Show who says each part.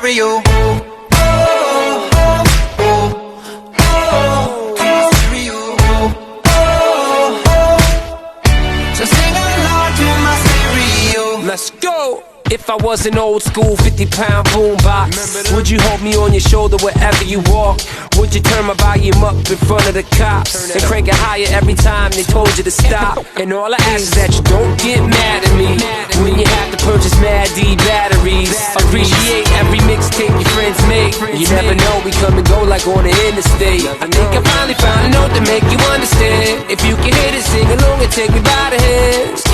Speaker 1: stereo. So sing along to my stereo.
Speaker 2: Let's go! If I was an old school 50-pound boombox, would you hold me on your shoulder wherever you walk? Would you turn my volume up in front of the cops and crank it higher every time they told you to stop? And all I ask is that you don't get mad at me when you have to purchase Mad D batteries. Appreciate every mixtape your friends make. You never know, we come and go like on the interstate. I think I finally found a note to make you understand. If you can hit it, sing along and take me by the hands.